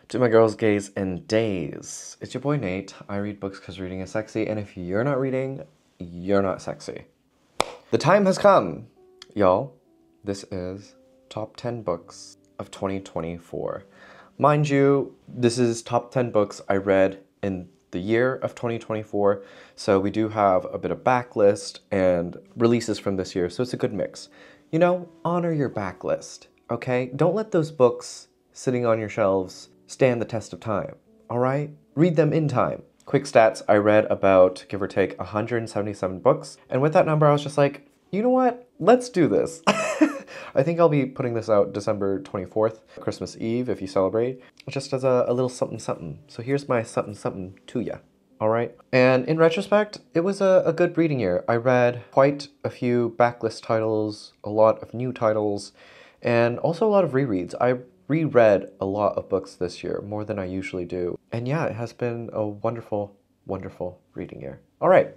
To my girls, gays, and days. It's your boy Nate. I read books because reading is sexy, and if you're not reading, you're not sexy. The time has come, y'all. This is top 10 books of 2024. Mind you, this is top 10 books I read in the year of 2024, so we do have a bit of backlist and releases from this year, so it's a good mix. You know, honor your backlist, okay? Don't let those books sitting on your shelves stand the test of time, all right? Read them in time. Quick stats, I read about, give or take, 177 books, and with that number, I was just like, you know what? Let's do this. I think I'll be putting this out December 24th, Christmas Eve, if you celebrate, just as a little something something. So here's my something something to ya, all right? And in retrospect, it was a good reading year. I read quite a few backlist titles, a lot of new titles, and also a lot of rereads. I reread a lot of books this year, more than I usually do. And yeah, it has been a wonderful, wonderful reading year. All right,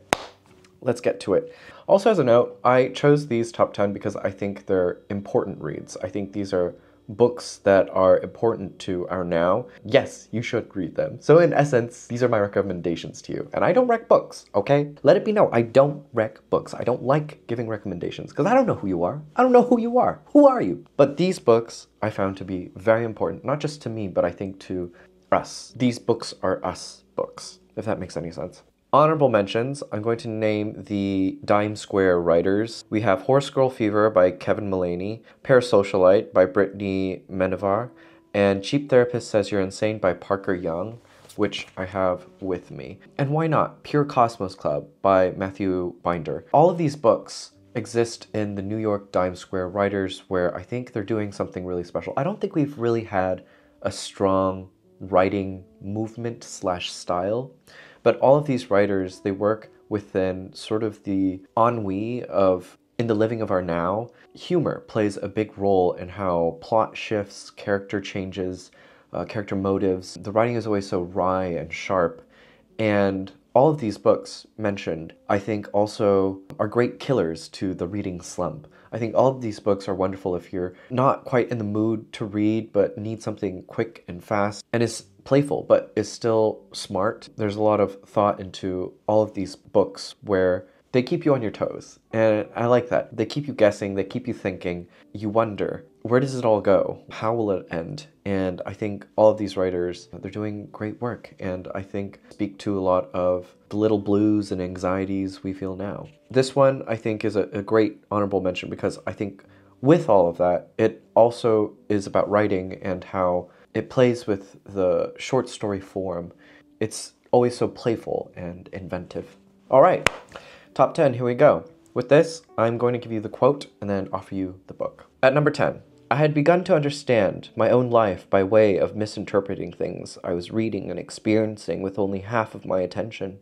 let's get to it. Also, as a note, I chose these top 10 because I think they're important reads. I think these are books that are important to our now. Yes, you should read them. So in essence, these are my recommendations to you. And I don't rec books, okay? Let it be known, I don't rec books. I don't like giving recommendations because I don't know who you are. I don't know who you are. Who are you? But these books I found to be very important, not just to me, but I think to us. These books are us books, if that makes any sense. Honorable mentions, I'm going to name the Dime Square writers. We have Horse Girl Fever by Kevin Mullaney, Parasocialite by Brittany Menevar, and Cheap Therapist Says You're Insane by Parker Young, which I have with me. And why not? Pure Cosmos Club by Matthew Binder. All of these books exist in the New York Dime Square writers, where I think they're doing something really special. I don't think we've really had a strong writing movement slash style. But all of these writers, they work within sort of the ennui of, in the living of our now. Humor plays a big role in how plot shifts, character changes, character motives. The writing is always so wry and sharp. And all of these books mentioned, I think, also are great killers to the reading slump. I think all of these books are wonderful if you're not quite in the mood to read, but need something quick and fast, and is playful, but is still smart. There's a lot of thought into all of these books where they keep you on your toes. And I like that. They keep you guessing, they keep you thinking. You wonder, where does it all go? How will it end? And I think all of these writers, they're doing great work, and I think speak to a lot of the little blues and anxieties we feel now. This one, I think, is a great honorable mention because I think with all of that, it also is about writing and how it plays with the short story form. It's always so playful and inventive. All right, top 10, here we go. With this, I'm going to give you the quote and then offer you the book. At number 10, I had begun to understand my own life by way of misinterpreting things I was reading and experiencing with only half of my attention.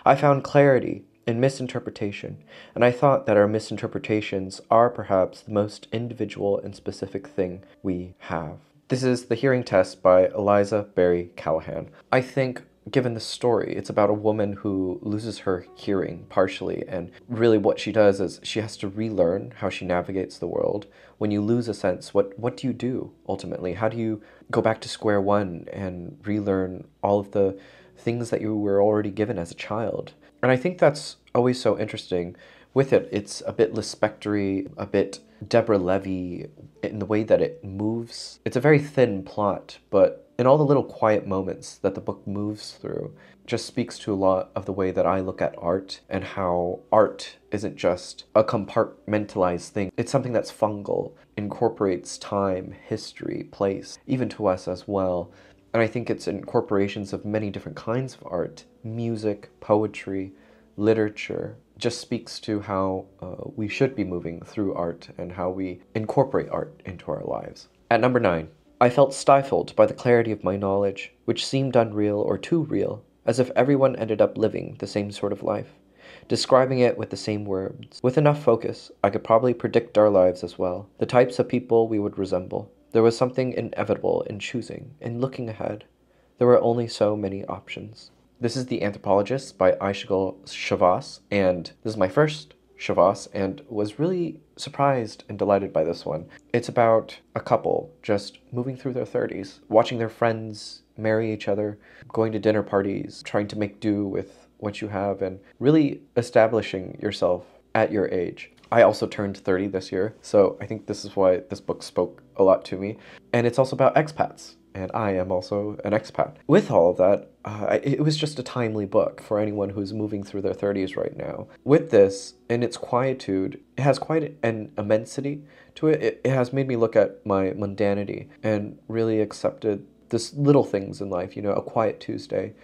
I found clarity in misinterpretation, and I thought that our misinterpretations are perhaps the most individual and specific thing we have. This is The Hearing Test by Eliza Barry Callahan. I think, given the story, it's about a woman who loses her hearing partially, and really what she does is she has to relearn how she navigates the world. When you lose a sense, what do you do ultimately? How do you go back to square one and relearn all of the things that you were already given as a child? And I think that's always so interesting. With it, it's a bit Lispector-y, a bit Deborah Levy in the way that it moves. It's a very thin plot, but in all the little quiet moments that the book moves through, just speaks to a lot of the way that I look at art and how art isn't just a compartmentalized thing. It's something that's fungal, incorporates time, history, place, even to us as well. And I think it's incorporations of many different kinds of art, music, poetry, literature, just speaks to how we should be moving through art and how we incorporate art into our lives. At number 9, I felt stifled by the clarity of my knowledge, which seemed unreal or too real, as if everyone ended up living the same sort of life, describing it with the same words. With enough focus, I could probably predict our lives as well, the types of people we would resemble. There was something inevitable in choosing, in looking ahead. There were only so many options. This is The Anthropologist by Aysegul Shavas, and this is my first Shavas, and was really surprised and delighted by this one. It's about a couple just moving through their 30s, watching their friends marry each other, going to dinner parties, trying to make do with what you have, and really establishing yourself at your age. I also turned 30 this year, so I think this is why this book spoke a lot to me. And it's also about expats, and I am also an expat. With all of that, it was just a timely book for anyone who's moving through their 30s right now. With this, in its quietude, it has quite an immensity to it. It has made me look at my mundanity and really accepted this little things in life, you know, a quiet Tuesday,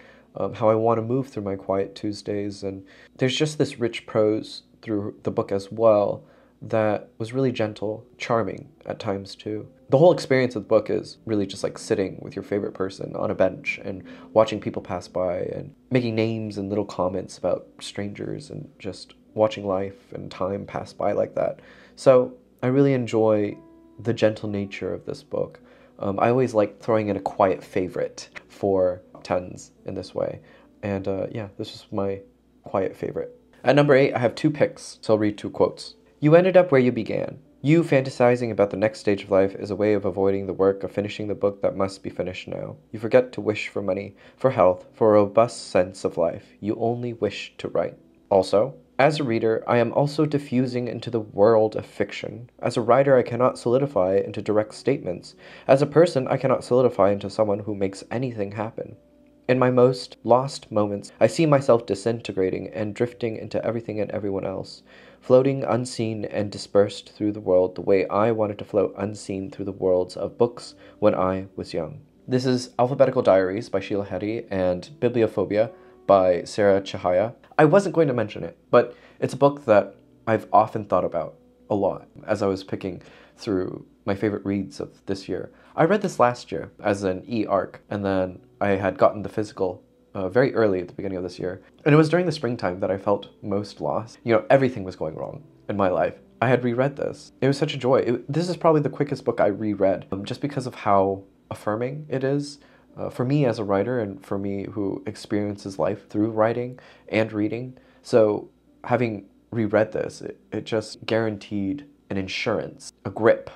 how I want to move through my quiet Tuesdays. And there's just this rich prose through the book as well that was really gentle, charming at times too. The whole experience of the book is really just like sitting with your favorite person on a bench and watching people pass by and making names and little comments about strangers and just watching life and time pass by like that. So I really enjoy the gentle nature of this book. I always like throwing in a quiet favorite for tens in this way. And yeah, this is my quiet favorite. At number 8, I have 2 picks, so I'll read 2 quotes. You ended up where you began. You fantasizing about the next stage of life is a way of avoiding the work of finishing the book that must be finished now. You forget to wish for money, for health, for a robust sense of life. You only wish to write. Also, as a reader, I am also diffusing into the world of fiction. As a writer, I cannot solidify into direct statements. As a person, I cannot solidify into someone who makes anything happen. In my most lost moments, I see myself disintegrating and drifting into everything and everyone else, floating unseen and dispersed through the world the way I wanted to float unseen through the worlds of books when I was young. This is Alphabetical Diaries by Sheila Heti and Bibliophobia by Sarah Chahaya. I wasn't going to mention it, but it's a book that I've often thought about a lot as I was picking through my favorite reads of this year. I read this last year as an e-arc, and then I had gotten the physical very early at the beginning of this year. And it was during the springtime that I felt most lost. You know, everything was going wrong in my life. I had reread this. It was such a joy. This is probably the quickest book I reread, just because of how affirming it is for me as a writer and for me who experiences life through writing and reading. So having reread this, it just guaranteed an insurance, a grip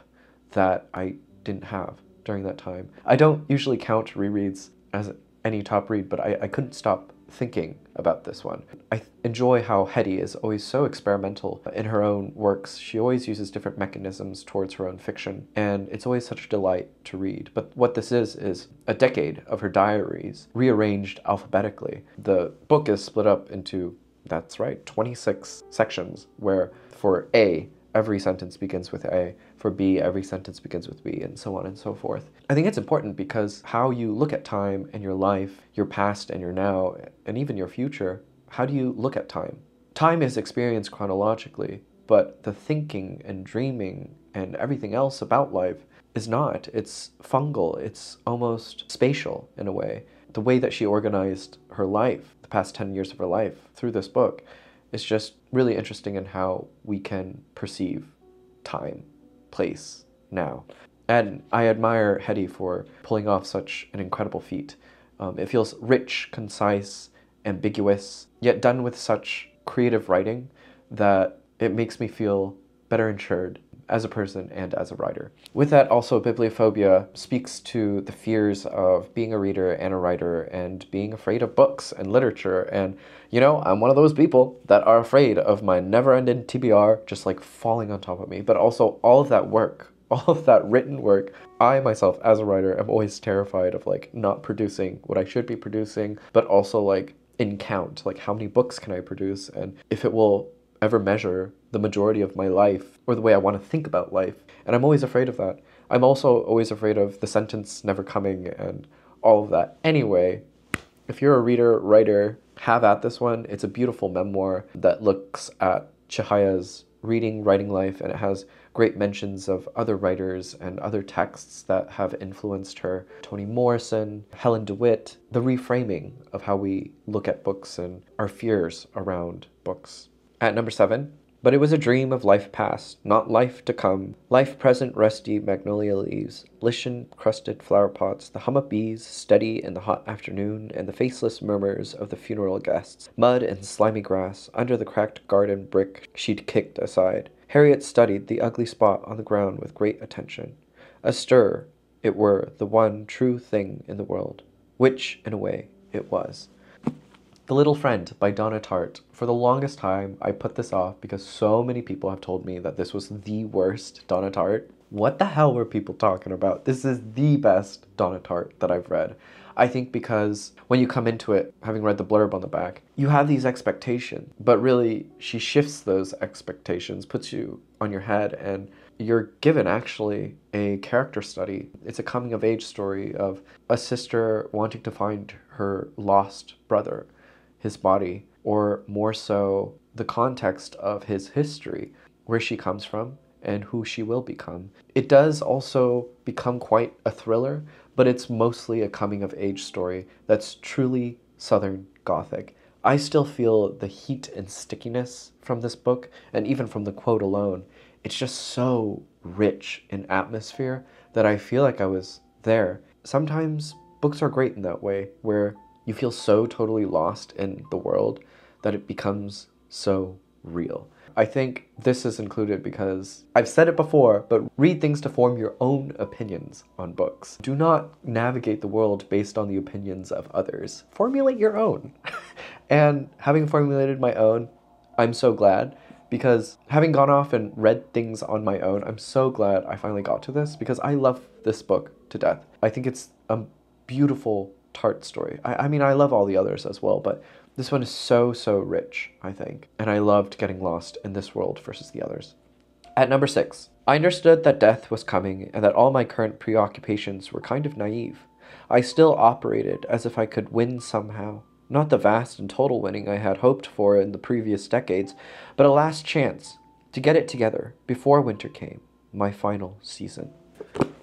that I didn't have during that time. I don't usually count rereads as any top read, but I couldn't stop thinking about this one. I enjoy how Heti is always so experimental in her own works. She always uses different mechanisms towards her own fiction, and it's always such a delight to read. But what this is a decade of her diaries rearranged alphabetically. The book is split up into, that's right, 26 sections, where for A, every sentence begins with A, for B, every sentence begins with B, and so on and so forth. I think it's important because how you look at time and your life, your past and your now, and even your future, how do you look at time? Time is experienced chronologically, but the thinking and dreaming and everything else about life is not. It's fungal, it's almost spatial in a way. The way that she organized her life, the past 10 years of her life, through this book, is just really interesting in how we can perceive time, place, now. And I admire Heti for pulling off such an incredible feat. It feels rich, concise, ambiguous, yet done with such creative writing that it makes me feel better insured as a person and as a writer. With that, also, Bibliophobia speaks to the fears of being a reader and a writer and being afraid of books and literature. And, you know, I'm one of those people that are afraid of my never-ending TBR just like falling on top of me. But also all of that work, all of that written work, I myself as a writer am always terrified of like not producing what I should be producing, but also like in count, like how many books can I produce and if it will ever measure the majority of my life or the way I want to think about life. And I'm always afraid of that. I'm also always afraid of the sentence never coming and all of that. Anyway, if you're a reader, writer, have at this one. It's a beautiful memoir that looks at Chahaya's reading, writing life, and it has great mentions of other writers and other texts that have influenced her. Toni Morrison, Helen DeWitt, the reframing of how we look at books and our fears around books. At number 7, But it was a dream of life past, not life to come. Life present, rusty magnolia leaves, lichen-crusted flower pots, the hum of bees, steady in the hot afternoon, and the faceless murmurs of the funeral guests, mud and slimy grass, under the cracked garden brick she'd kicked aside. Harriet studied the ugly spot on the ground with great attention. Astir, it were the one true thing in the world, which, in a way, it was. The Little Friend by Donna Tartt. For the longest time, I put this off because so many people have told me that this was the worst Donna Tartt. What the hell were people talking about? This is the best Donna Tartt that I've read. I think because when you come into it, having read the blurb on the back, you have these expectations, but really she shifts those expectations, puts you on your head, and you're given actually a character study. It's a coming of age story of a sister wanting to find her lost brother, his body, or more so the context of his history, where she comes from and who she will become. It does also become quite a thriller, but it's mostly a coming of age story that's truly Southern Gothic. I still feel the heat and stickiness from this book, and even from the quote alone, it's just so rich in atmosphere that I feel like I was there. Sometimes books are great in that way, where you feel so totally lost in the world that it becomes so real. I think this is included because I've said it before, but read things to form your own opinions on books. Do not navigate the world based on the opinions of others. Formulate your own. And having formulated my own, I'm so glad, because having gone off and read things on my own, I'm so glad I finally got to this, because I love this book to death. I think it's a beautiful Tartt story. I mean, I love all the others as well, but this one is so, so rich, I think. And I loved getting lost in this world versus the others. At number 6, I understood that death was coming and that all my current preoccupations were kind of naive. I still operated as if I could win somehow. Not the vast and total winning I had hoped for in the previous decades, but a last chance to get it together before winter came, my final season.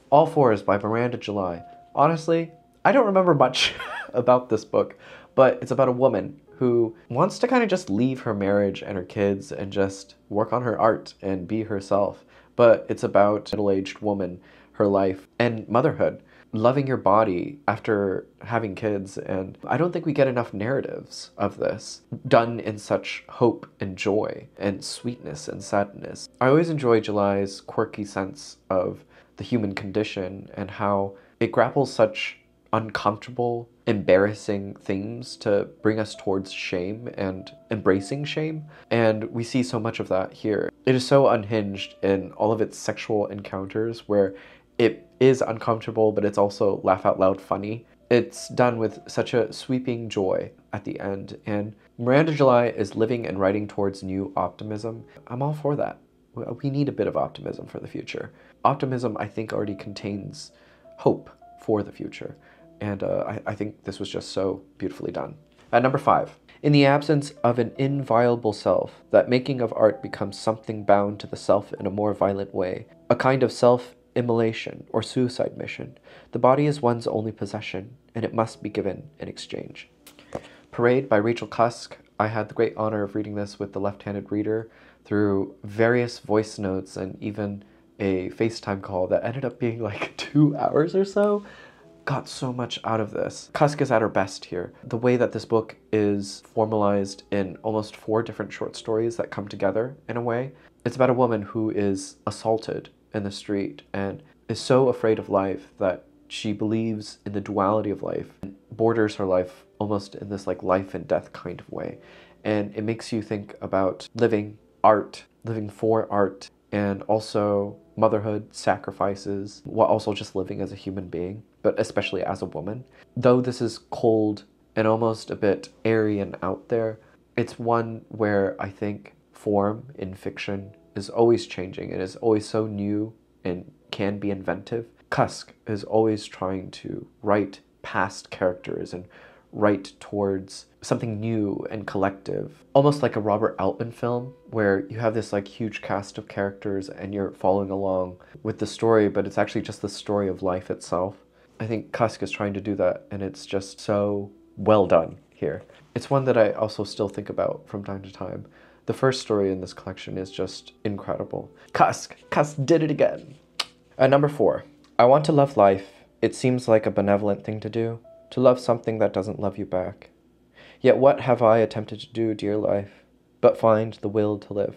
All Fours by Miranda July. Honestly, I don't remember much about this book, but it's about a woman who wants to kind of just leave her marriage and her kids and just work on her art and be herself. But it's about a middle-aged woman, her life, and motherhood, loving your body after having kids. And I don't think we get enough narratives of this done in such hope and joy and sweetness and sadness. I always enjoy July's quirky sense of the human condition and how it grapples such uncomfortable, embarrassing themes to bring us towards shame and embracing shame. And we see so much of that here. It is so unhinged in all of its sexual encounters where it is uncomfortable, but it's also laugh out loud funny. It's done with such a sweeping joy at the end. And Miranda July is living and writing towards new optimism. I'm all for that. We need a bit of optimism for the future. Optimism, I think, already contains hope for the future. And I think this was just so beautifully done. At number 5, in the absence of an inviolable self, that making of art becomes something bound to the self in a more violent way, a kind of self-immolation or suicide mission. The body is one's only possession, and it must be given in exchange. Parade by Rachel Cusk. I had the great honor of reading this with the left-handed reader through various voice notes and even a FaceTime call that ended up being like 2 hours or so. Got so much out of this. Cusk is at her best here. The way that this book is formalized in almost 4 different short stories that come together in a way. It's about a woman who is assaulted in the street and is so afraid of life that she believes in the duality of life and borders her life almost in this like life and death kind of way. And it makes you think about living art, living for art, and also motherhood, sacrifices, while also just living as a human being, but especially as a woman. Though this is cold and almost a bit airy and out there, it's one where I think form in fiction is always changing and is always so new and can be inventive. Cusk is always trying to write past characters and write towards something new and collective. Almost like a Robert Altman film where you have this like huge cast of characters and you're following along with the story, but it's actually just the story of life itself. I think Cusk is trying to do that, and it's just so well done here. It's one that I also still think about from time to time. The first story in this collection is just incredible. Cusk did it again. At number 4, I want to love life. It seems like a benevolent thing to do, to love something that doesn't love you back. Yet what have I attempted to do, dear life, but find the will to live?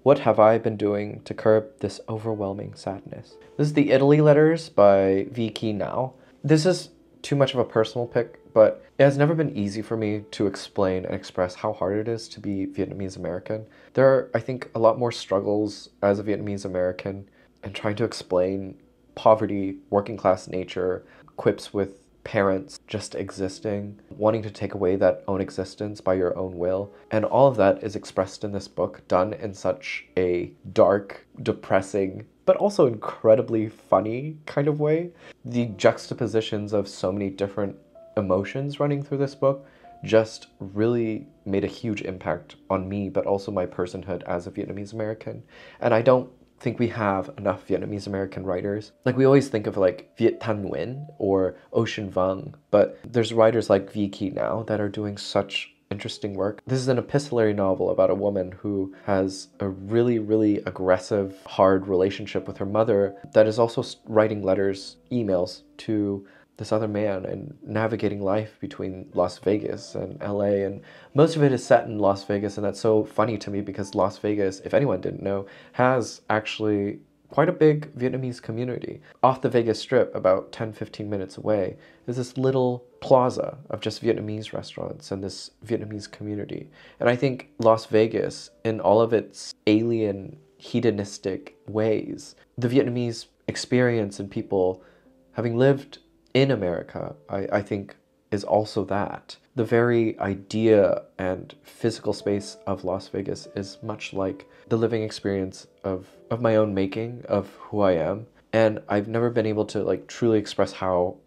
What have I been doing to curb this overwhelming sadness? This is the Italy Letters by Vicky Now. This is too much of a personal pick, but it has never been easy for me to explain and express how hard it is to be Vietnamese American. There are, I think, a lot more struggles as a Vietnamese American and trying to explain poverty, working class nature, quips with parents just existing, wanting to take away that own existence by your own will. And all of that is expressed in this book, done in such a dark, depressing, but also incredibly funny kind of way. The juxtapositions of so many different emotions running through this book just really made a huge impact on me, but also my personhood as a Vietnamese American. And I don't think we have enough Vietnamese American writers. Like, we always think of like Viet Thanh Nguyen or Ocean Vuong, but there's writers like Vicky Now that are doing such interesting work. This is an epistolary novel about a woman who has a really, really aggressive, hard relationship with her mother that is also writing letters, emails to this other man and navigating life between Las Vegas and LA. And most of it is set in Las Vegas, and that's so funny to me because Las Vegas, if anyone didn't know, has actually quite a big Vietnamese community. Off the Vegas Strip, about 10-15 minutes away, is this little plaza of just Vietnamese restaurants and this Vietnamese community. And I think Las Vegas, in all of its alien, hedonistic ways, the Vietnamese experience and people having lived in America, I think, is also that. The very idea and physical space of Las Vegas is much like the living experience of my own making, of who I am. And I've never been able to like truly express how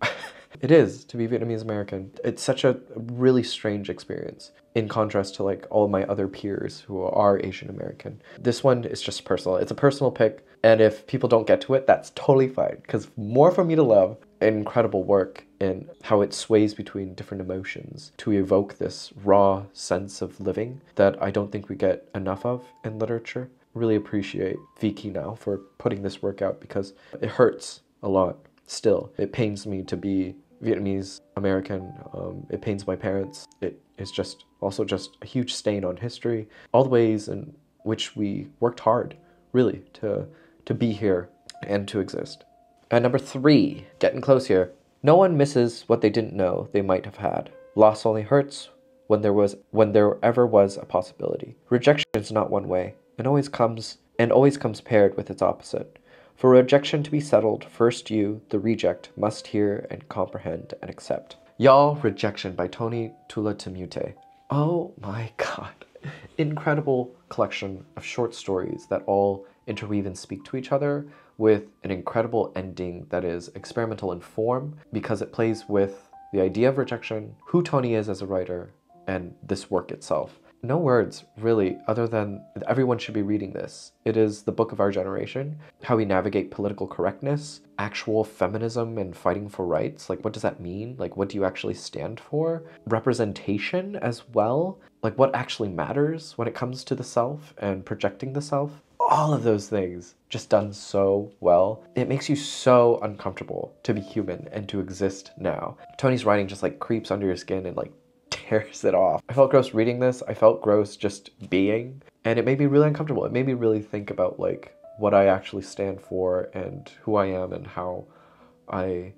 it is to be Vietnamese American. It's such a really strange experience in contrast to like all of my other peers who are Asian American. This one is just personal. It's a personal pick. And if people don't get to it, that's totally fine, because more for me to love. Incredible work in how it sways between different emotions to evoke this raw sense of living that I don't think we get enough of in literature. Really appreciate Vicky Now for putting this work out, because it hurts a lot still. It pains me to be Vietnamese American. It pains my parents. It is just also just a huge stain on history. All the ways in which we worked hard, really, to be here and to exist. At number 3, getting close here. No one misses what they didn't know they might have had. Loss only hurts when there ever was a possibility. Rejection is not one way, and always comes paired with its opposite. For rejection to be settled, first you, the reject, must hear and comprehend and accept. Y'all, Rejection by Tony Tula-Temute. Oh my god. Incredible collection of short stories that all interweave and speak to each other, with an incredible ending that is experimental in form because it plays with the idea of rejection, who Tony is as a writer, and this work itself. No words, really, other than everyone should be reading this. It is the book of our generation, how we navigate political correctness, actual feminism and fighting for rights. Like, what does that mean? Like, what do you actually stand for? Representation as well. Like, what actually matters when it comes to the self and projecting the self. All of those things just done so well. It makes you so uncomfortable to be human and to exist now. Tony's writing just like creeps under your skin and like tears it off. I felt gross reading this. I felt gross just being, and it made me really uncomfortable. It made me really think about like what I actually stand for and who I am and how I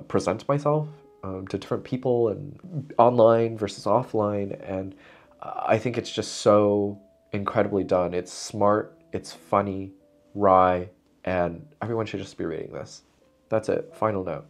present myself to different people and online versus offline. And I think it's just so incredibly done. It's smart, it's funny, wry, and everyone should just be reading this. That's it. Final note.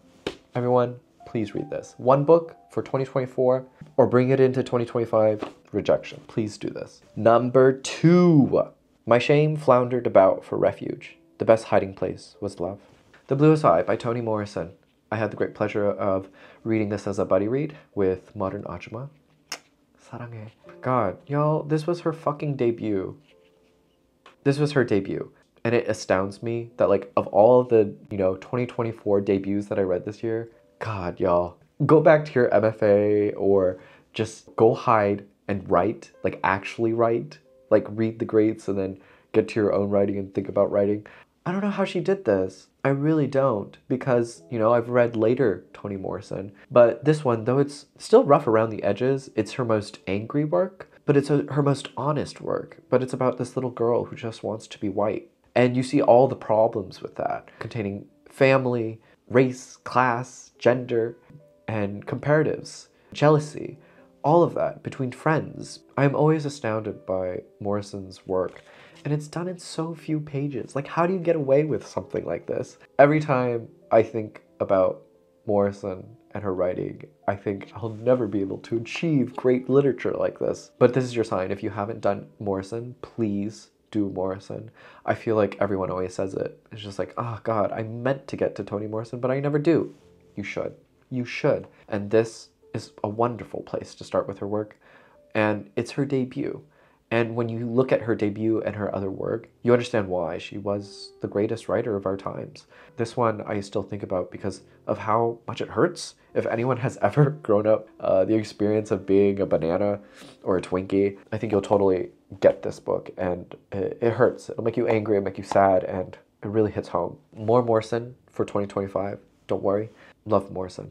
Everyone, please read this. One book for 2024, or bring it into 2025, Rejection. Please do this. Number 2. My shame floundered about for refuge. The best hiding place was love. The Bluest Eye by Toni Morrison. I had the great pleasure of reading this as a buddy read with Modern Ajuma. 사랑해. God, y'all, this was her fucking debut. This was her debut. And it astounds me that, like, of all of the, 2024 debuts that I read this year, God, y'all, go back to your MFA or just go hide and write, like actually write, like read the greats and then get to your own writing and think about writing. I don't know how she did this. I really don't, because, you know, I've read later Toni Morrison, but this one, though it's still rough around the edges, it's her most angry work, but it's her most honest work. But it's about this little girl who just wants to be white. And you see all the problems with that, containing family, race, class, gender, and comparatives, jealousy, all of that between friends. I'm always astounded by Morrison's work, and it's done in so few pages. Like, how do you get away with something like this? Every time I think about Morrison and her writing, I think I'll never be able to achieve great literature like this. But this is your sign. If you haven't done Morrison, please do Morrison. I feel like everyone always says it. It's just like, oh God, I meant to get to Toni Morrison, but I never do. You should. You should. And this is a wonderful place to start with her work. And it's her debut. And when you look at her debut and her other work, you understand why she was the greatest writer of our times. This one I still think about because of how much it hurts. If anyone has ever grown up the experience of being a banana or a Twinkie, I think you'll totally get this book. And it hurts. It'll make you angry, it'll make you sad, and it really hits home. More Morrison for 2025. Don't worry. Love Morrison.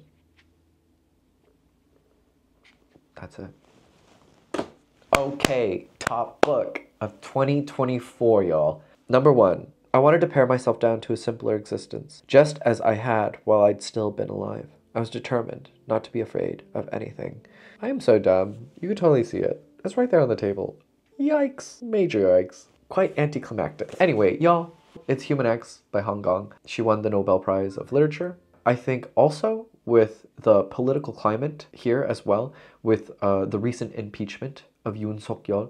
That's it. Okay, top book of 2024, y'all. Number 1, I wanted to pare myself down to a simpler existence, just as I had while I'd still been alive. I was determined not to be afraid of anything. I am so dumb. You can totally see it. It's right there on the table. Yikes. Major yikes. Quite anticlimactic. Anyway, y'all, it's Human X by Han Gong. She won the Nobel Prize of Literature. I think also with the political climate here as well, with the recent impeachment of Yoon Suk-yeol,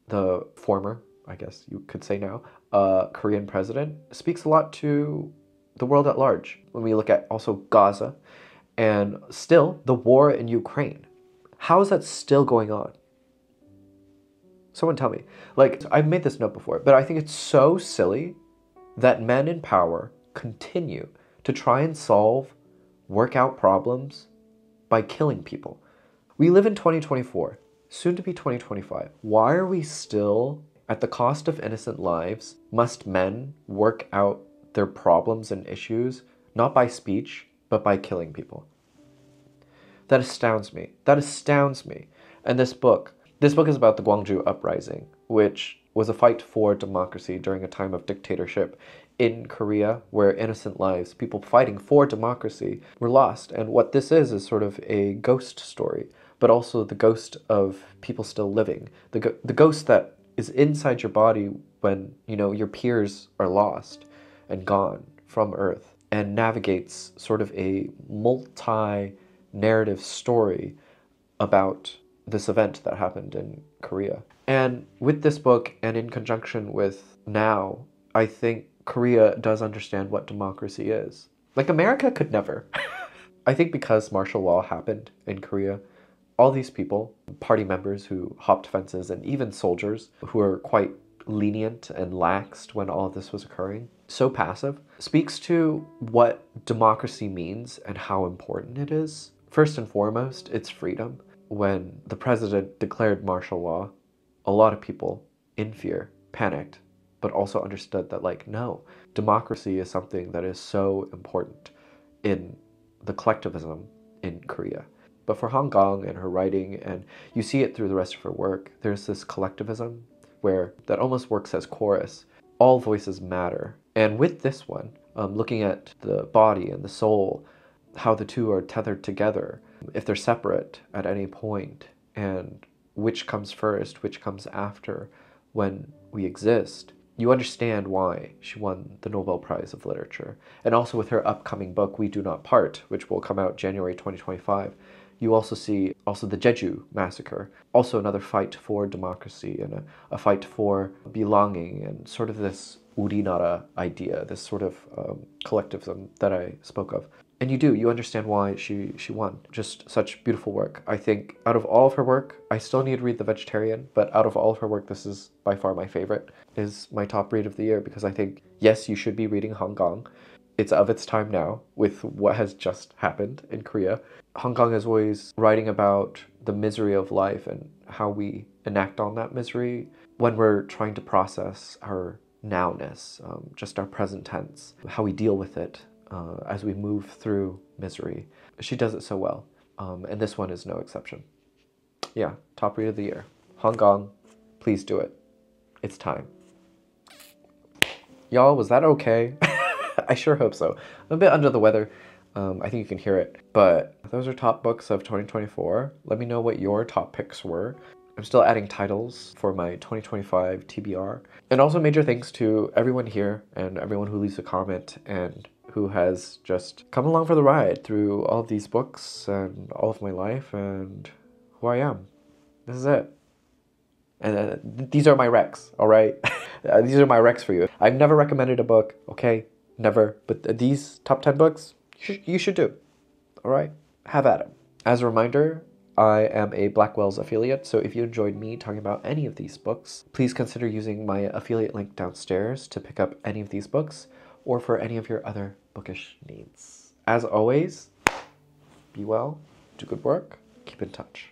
the former, I guess you could say now, Korean president, speaks a lot to the world at large. When we look at also Gaza and still the war in Ukraine, how is that still going on? Someone tell me. Like, I've made this note before, but I think it's so silly that men in power continue to try and work out problems by killing people. We live in 2024, soon to be 2025. Why are we still, at the cost of innocent lives, must men work out their problems and issues, not by speech, but by killing people? That astounds me. That astounds me. And this book is about the Gwangju Uprising, which was a fight for democracy during a time of dictatorship in Korea, where innocent lives, people fighting for democracy, were lost. And what this is sort of a ghost story, but also the ghost of people still living. The ghost that is inside your body when, you know, your peers are lost and gone from Earth, and navigates sort of a multi-narrative story about this event that happened in Korea. And with this book, and in conjunction with now, I think Korea does understand what democracy is. Like, America could never. I think because martial law happened in Korea, all these people, party members who hopped fences, and even soldiers who are quite lenient and laxed when all of this was occurring, so passive, speaks to what democracy means and how important it is. First and foremost, it's freedom. When the president declared martial law, a lot of people, in fear, panicked, but also understood that, like, no, democracy is something that is so important in the collectivism in Korea. But for Han Gong and her writing, and you see it through the rest of her work, there's this collectivism where that almost works as chorus. All voices matter. And with this one, looking at the body and the soul, how the two are tethered together, if they're separate at any point, and which comes first, which comes after when we exist, you understand why she won the Nobel Prize of Literature. And also with her upcoming book, We Do Not Part, which will come out January 2025, you also see the Jeju massacre, also another fight for democracy and a fight for belonging, and sort of this urinara idea, this sort of collectivism that I spoke of. And you understand why she won. Just such beautiful work. I think out of all of her work, I still need to read The Vegetarian, but out of all of her work, this is by far my favorite. It is my top read of the year, because I think, yes, you should be reading Han Gong. It's of its time now with what has just happened in Korea. Han Gong is always writing about the misery of life and how we enact on that misery when we're trying to process our nowness, just our present tense, how we deal with it as we move through misery. She does it so well, and this one is no exception. Yeah, top read of the year. Hong Kong, please do it. It's time. Y'all, was that okay? I sure hope so. I'm a bit under the weather. I think you can hear it. But those are top books of 2024. Let me know what your top picks were. I'm still adding titles for my 2025 TBR. And also major thanks to everyone here and everyone who leaves a comment and who has just come along for the ride through all of these books and all of my life and who I am. This is it. And these are my recs, all right? These are my recs for you. I've never recommended a book, okay? Never. But these top 10 books, you should do, all right? Have at them. As a reminder, I am a Blackwell's affiliate, so if you enjoyed me talking about any of these books, please consider using my affiliate link downstairs to pick up any of these books or for any of your other bookish needs. As always, be well, do good work, keep in touch.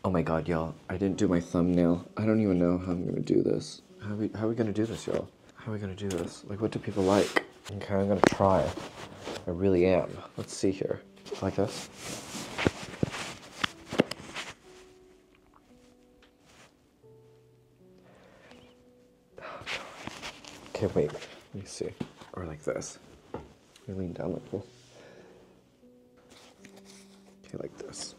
Oh my god, y'all, I didn't do my thumbnail. I don't even know how I'm gonna do this. How are we gonna do this, y'all? How are we gonna do this? Like, what do people like? Okay, I'm gonna try. I really am. Let's see here. Like this? Okay, wait. Let me see. Or like this. Let me lean down like this. Okay, like this.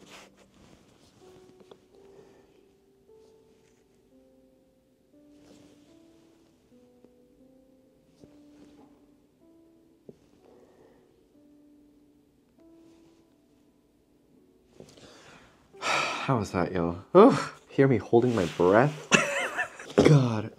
How was that, y'all? Oh, hear me holding my breath? God.